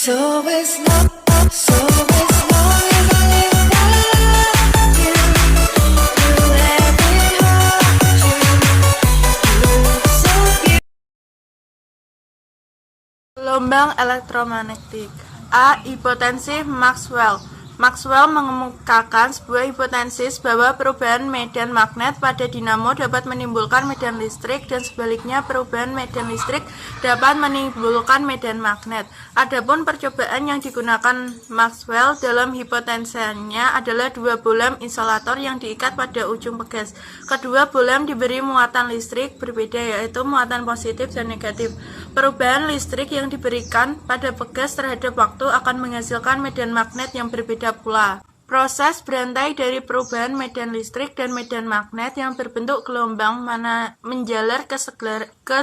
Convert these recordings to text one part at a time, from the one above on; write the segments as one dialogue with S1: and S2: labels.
S1: So it's not if I live without you, you let me hold you. You look so beautiful.
S2: Gelombang elektromagnetik. A. Hipotensi Maxwell. Maxwell mengemukakan sebuah hipotesis bahwa perubahan medan magnet pada dinamo dapat menimbulkan medan listrik dan sebaliknya perubahan medan listrik dapat menimbulkan medan magnet. Adapun percobaan yang digunakan Maxwell dalam hipotesisnya adalah dua bohlam isolator yang diikat pada ujung pegas. Kedua bohlam diberi muatan listrik berbeda, yaitu muatan positif dan negatif. Perubahan listrik yang diberikan pada pegas terhadap waktu akan menghasilkan medan magnet yang berbeda pula. Proses berantai dari perubahan medan listrik dan medan magnet yang berbentuk gelombang menjalar ke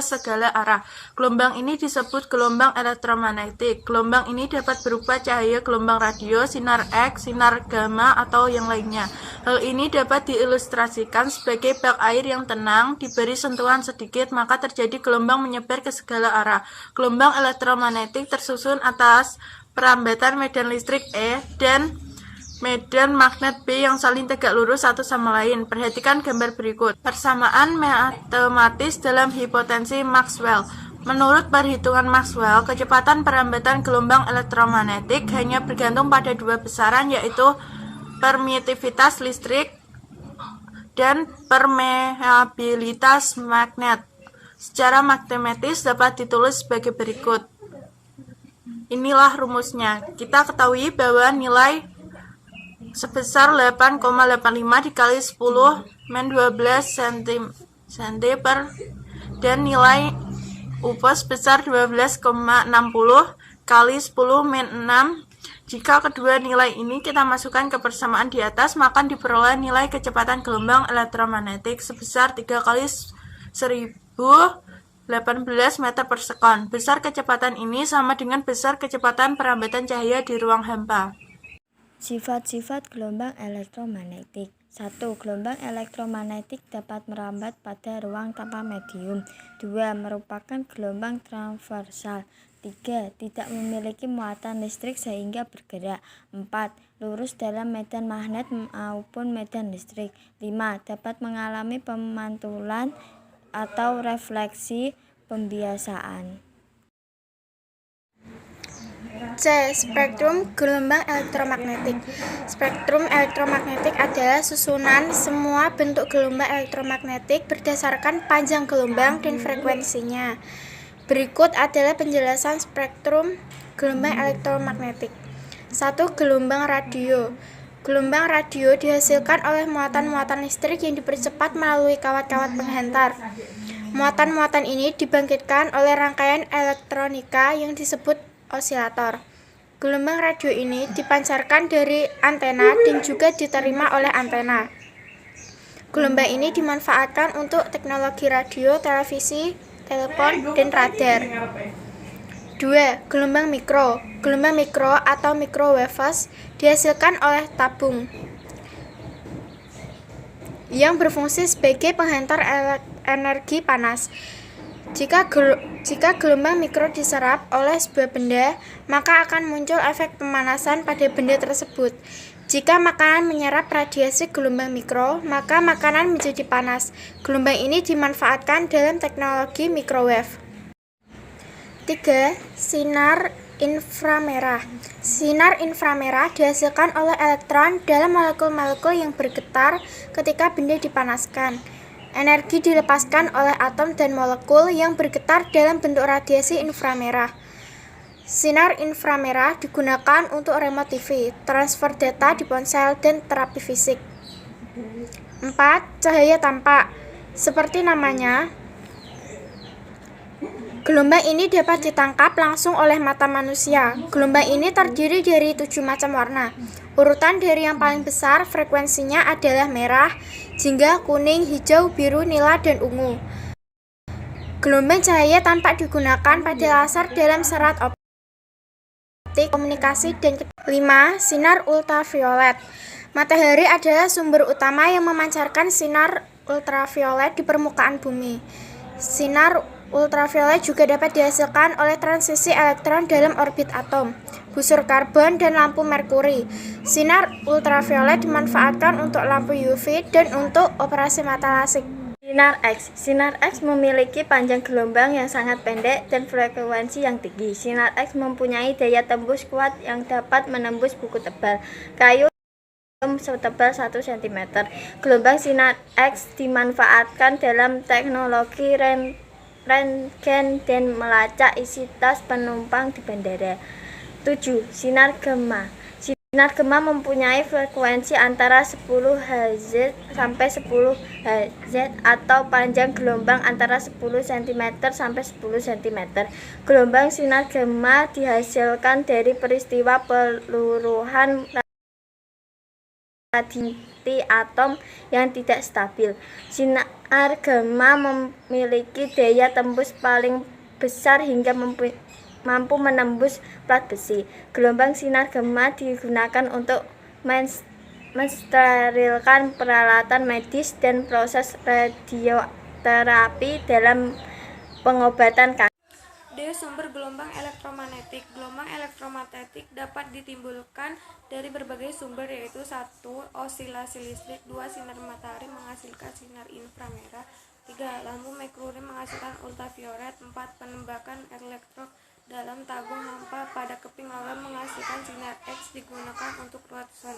S2: segala arah. Gelombang ini disebut gelombang elektromagnetik. Gelombang ini dapat berupa cahaya gelombang radio, sinar X, sinar gamma, atau yang lainnya. Hal ini dapat diilustrasikan sebagai bak air yang tenang, diberi sentuhan sedikit, maka terjadi gelombang menyebar ke segala arah. Gelombang elektromagnetik tersusun atas perambatan medan listrik E dan medan magnet B yang saling tegak lurus satu sama lain. Perhatikan gambar berikut. Persamaan matematis dalam hipotensi Maxwell. Menurut perhitungan Maxwell, kecepatan perambatan gelombang elektromagnetik hanya bergantung pada dua besaran, yaitu permitivitas listrik dan permeabilitas magnet. Secara matematis dapat ditulis sebagai berikut. Inilah rumusnya. Kita ketahui bahwa nilai sebesar 8,85 dikali 10-12 cm per dan nilai UP sebesar 12,60 kali 10-6. Jika kedua nilai ini kita masukkan ke persamaan di atas, maka diperoleh nilai kecepatan gelombang elektromagnetik sebesar 3 kali 1018 meter per sekon. Besar kecepatan ini sama dengan besar kecepatan perambatan cahaya di ruang hampa.
S3: Sifat-sifat gelombang elektromagnetik. 1. Gelombang elektromagnetik dapat merambat pada ruang tanpa medium. 2. Merupakan gelombang transversal. 3. Tidak memiliki muatan listrik sehingga bergerak. 4. Lurus dalam medan magnet maupun medan listrik. 5. Dapat mengalami pemantulan atau refleksi pembiasaan.
S4: C. Spektrum gelombang elektromagnetik. Spektrum elektromagnetik adalah susunan semua bentuk gelombang elektromagnetik berdasarkan panjang gelombang dan frekuensinya. Berikut adalah penjelasan spektrum gelombang elektromagnetik. 1. Gelombang radio. Gelombang radio dihasilkan oleh muatan-muatan listrik yang dipercepat melalui kawat-kawat penghantar. Muatan-muatan ini dibangkitkan oleh rangkaian elektronika yang disebut osilator. Gelombang radio ini dipancarkan dari antena dan juga diterima oleh antena. Gelombang ini dimanfaatkan untuk teknologi radio, televisi, telepon, dan radar. 2. Gelombang mikro. Gelombang mikro atau microwaves dihasilkan oleh tabung yang berfungsi sebagai penghantar energi panas. Jika gelombang mikro diserap oleh sebuah benda, maka akan muncul efek pemanasan pada benda tersebut. Jika makanan menyerap radiasi gelombang mikro, maka makanan menjadi panas. Gelombang ini dimanfaatkan dalam teknologi microwave. 3. Sinar inframerah. Sinar inframerah dihasilkan oleh elektron dalam molekul-molekul yang bergetar ketika benda dipanaskan. Energi dilepaskan oleh atom dan molekul yang bergetar dalam bentuk radiasi inframerah. Sinar inframerah digunakan untuk remote TV, transfer data di ponsel, dan terapi fisik. 4. Cahaya tampak. Seperti namanya, gelombang ini dapat ditangkap langsung oleh mata manusia. Gelombang ini terdiri dari 7 macam warna. Urutan dari yang paling besar frekuensinya adalah merah, jingga, kuning, hijau, biru, nila, dan ungu. Gelombang cahaya tampak digunakan pada laser dalam serat optik, komunikasi, dan 5. Sinar ultraviolet. Matahari adalah sumber utama yang memancarkan sinar ultraviolet di permukaan bumi. Sinar ultraviolet juga dapat dihasilkan oleh transisi elektron dalam orbit atom. busur karbon, dan lampu merkuri. Sinar ultraviolet dimanfaatkan untuk lampu UV dan untuk operasi mata lasik.
S3: Sinar X memiliki panjang gelombang yang sangat pendek dan frekuensi yang tinggi. Sinar X mempunyai daya tembus kuat yang dapat menembus buku tebal kayu setebal 1 cm. Gelombang sinar X dimanfaatkan dalam teknologi rentgen dan melacak isi tas penumpang di bandara. 7. Sinar gamma. Sinar gamma mempunyai frekuensi antara 10 Hz sampai 10 Hz atau panjang gelombang antara 10 cm sampai 10 cm. Gelombang sinar gamma dihasilkan dari peristiwa peluruhan radiasi atom yang tidak stabil. Sinar gamma memiliki daya tembus paling besar hingga mampu menembus plat besi. Gelombang sinar gamma digunakan untuk mensterilkan peralatan medis dan proses radioterapi dalam pengobatan kanker.
S2: D. Sumber gelombang elektromagnetik. Gelombang elektromagnetik dapat ditimbulkan dari berbagai sumber, yaitu 1. Osilasi listrik, 2. Sinar matahari menghasilkan sinar inframerah, 3. Lampu merkuri menghasilkan ultraviolet, 4. Penembakan elektrod dalam tabung hampa pada keping logam menghasilkan sinar X digunakan untuk rotsen.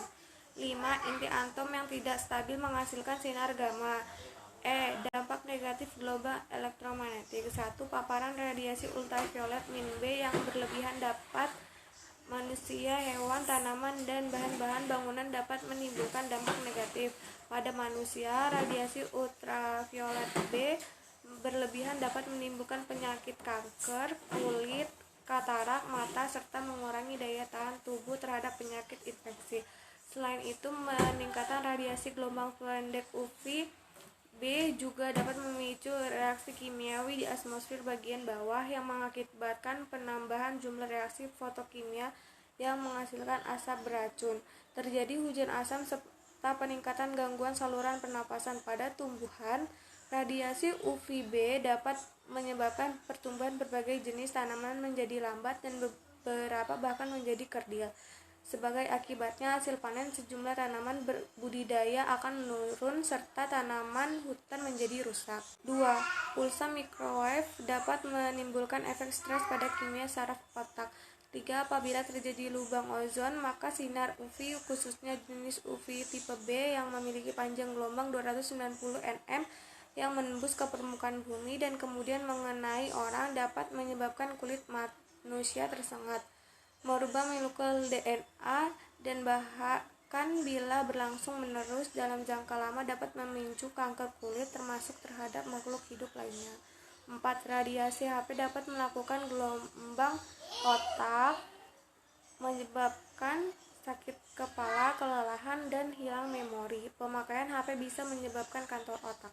S2: 5. Inti atom yang tidak stabil menghasilkan sinar gamma. E. Dampak negatif gelombang elektromagnetik. 1. Paparan radiasi ultraviolet (-B) yang berlebihan dapat manusia, hewan, tanaman, dan bahan-bahan bangunan dapat menimbulkan dampak negatif. Pada manusia, radiasi ultraviolet B berlebihan dapat menimbulkan penyakit kanker kulit, katarak mata, serta mengurangi daya tahan tubuh terhadap penyakit infeksi. Selain itu, meningkatan radiasi gelombang pendek UV B juga dapat memicu reaksi kimiawi di atmosfer bagian bawah yang mengakibatkan penambahan jumlah reaksi fotokimia yang menghasilkan asap beracun. Terjadi hujan asam serta peningkatan gangguan saluran pernapasan pada tumbuhan. Radiasi UVB dapat menyebabkan pertumbuhan berbagai jenis tanaman menjadi lambat dan beberapa bahkan menjadi kerdil. Sebagai akibatnya, hasil panen sejumlah tanaman berbudidaya akan menurun serta tanaman hutan menjadi rusak. 2. Pulsa microwave dapat menimbulkan efek stres pada kimia saraf otak. 3. Apabila terjadi lubang ozon, maka sinar UV khususnya jenis UV tipe B yang memiliki panjang gelombang 290 nm yang menembus ke permukaan bumi dan kemudian mengenai orang dapat menyebabkan kulit manusia tersengat, merubah molekul DNA, dan bahkan bila berlangsung menerus dalam jangka lama dapat memicu kanker kulit termasuk terhadap makhluk hidup lainnya. 4. Radiasi HP dapat melakukan gelombang otak, menyebabkan sakit kepala, kelelahan, dan hilang memori. Pemakaian HP bisa menyebabkan kanker otak.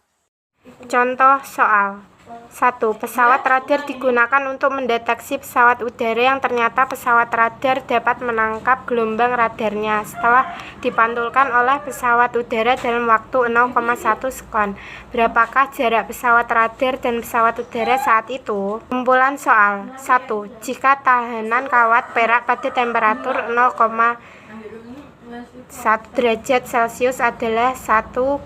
S5: Contoh soal 1. Pesawat radar digunakan untuk mendeteksi pesawat udara yang ternyata pesawat radar dapat menangkap gelombang radarnya setelah dipantulkan oleh pesawat udara dalam waktu 0,1 sekon. Berapakah jarak pesawat radar dan pesawat udara saat itu? Kumpulan soal 1. Jika tahanan kawat perak pada temperatur 0,1 derajat Celcius adalah 1,25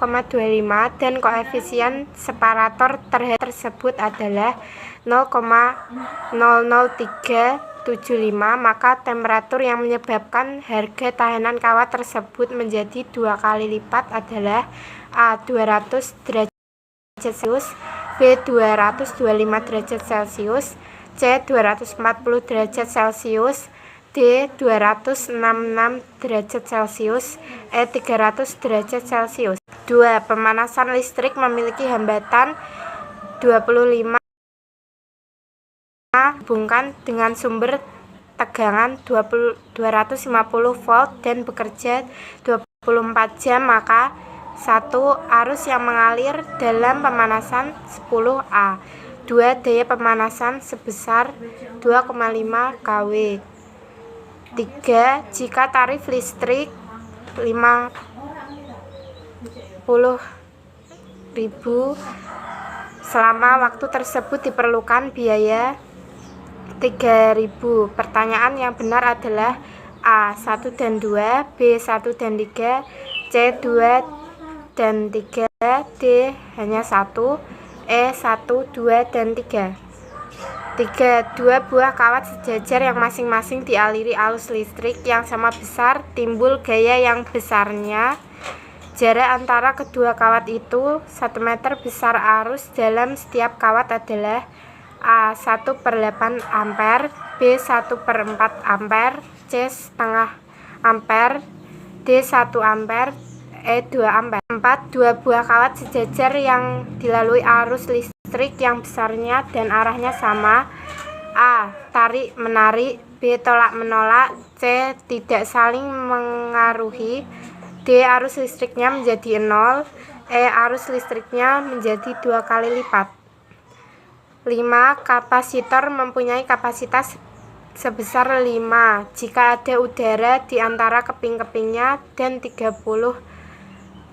S5: dan koefisien separator terhadap tersebut adalah 0,00375, maka temperatur yang menyebabkan harga tahanan kawat tersebut menjadi 2 kali lipat adalah A. 200 derajat Celcius, B. 225 derajat Celcius, C. 240 derajat Celcius, D. 266 derajat Celcius, E. 300 derajat Celcius. 2. Pemanasan listrik memiliki hambatan 25 hubungkan dengan sumber tegangan 250 volt dan bekerja 24 jam, maka 1. Arus yang mengalir dalam pemanasan 10A. 2. Daya pemanasan sebesar 2,5 kW. 3. Jika tarif listrik 50.000 selama waktu tersebut diperlukan biaya 3000. Pertanyaan yang benar adalah A. 1 dan 2, B. 1 dan 3, C. 2 dan 3, D. hanya 1, E. 1, 2, dan 3. 3. Dua buah kawat sejajar yang masing-masing dialiri arus listrik yang sama besar timbul gaya yang besarnya. Jarak antara kedua kawat itu 1 meter. Besar arus dalam setiap kawat adalah A. 1/8 ampere, B. 1/4 ampere, C. setengah ampere, D. 1 ampere, E. 2 ampere. 4. Dua buah kawat sejajar yang dilalui arus listrik yang besarnya dan arahnya sama. A. Tarik menarik, B. tolak menolak, C. tidak saling mengaruhi, D. arus listriknya menjadi 0, E. arus listriknya menjadi 2 kali lipat. 5. Kapasitor mempunyai kapasitas sebesar 5 jika ada udara di antara keping-kepingnya dan 30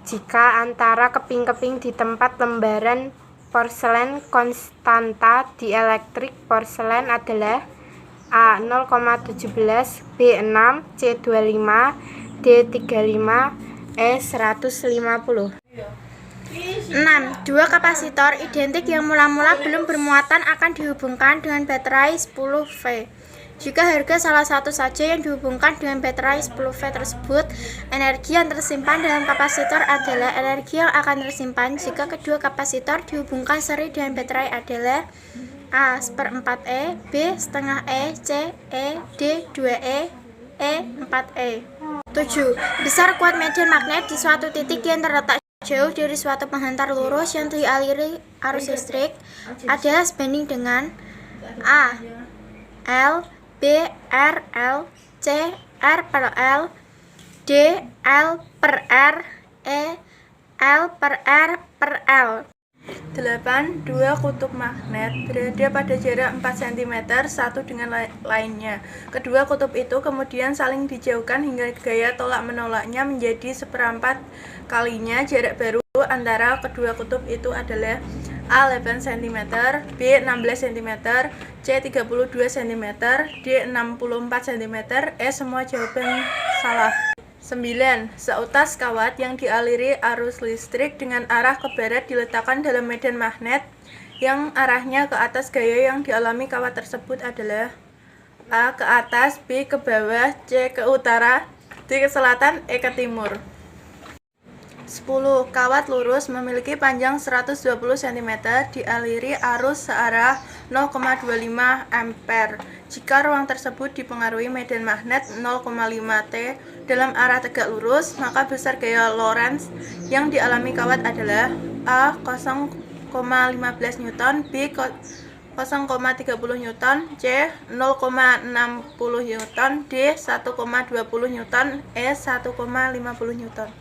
S5: jika antara keping-keping di tempat lembaran porselen. Konstanta dielektrik porselen adalah A. 0,17, B. 6, C. 25, D. 35, E. 150.
S4: 6. Dua kapasitor identik yang mula-mula belum bermuatan akan dihubungkan dengan baterai 10V. Jika harga salah satu saja yang dihubungkan dengan baterai 10V tersebut, energi yang tersimpan dalam kapasitor adalah energi yang akan tersimpan jika kedua kapasitor dihubungkan seri dengan baterai adalah A. 1/4E, B. setengah E, C. E, D. 2E, E. 4E. 7. Besar kuat medan magnet di suatu titik yang terletak jauh dari suatu penghantar lurus yang dialiri arus listrik adalah sebanding dengan A. L, B, R, L, C, R per L, D, L per R, E, L per R per L.
S2: 8. Dua kutub magnet berada pada jarak 4 cm satu dengan lainnya. Kedua kutub itu kemudian saling dijauhkan hingga gaya tolak menolaknya menjadi 1/4 kalinya. Jarak baru antara kedua kutub itu adalah A. 8 cm, B. 16 cm, C. 32 cm, D. 64 cm, E. semua jawaban salah. 9. Seutas kawat yang dialiri arus listrik dengan arah ke barat diletakkan dalam medan magnet yang arahnya ke atas. Gaya yang dialami kawat tersebut adalah A. ke atas, B. ke bawah, C. ke utara, D. ke selatan, E. ke timur. 10. Kawat lurus memiliki panjang 120 cm dialiri arus searah 0,25 ampere. Jika ruang tersebut dipengaruhi medan magnet 0,5 T dalam arah tegak lurus, maka besar gaya Lorentz yang dialami kawat adalah A. 0,15 Newton, B. 0,30 Newton, C. 0,60 Newton, D. 1,20 Newton, E. 1,50 Newton.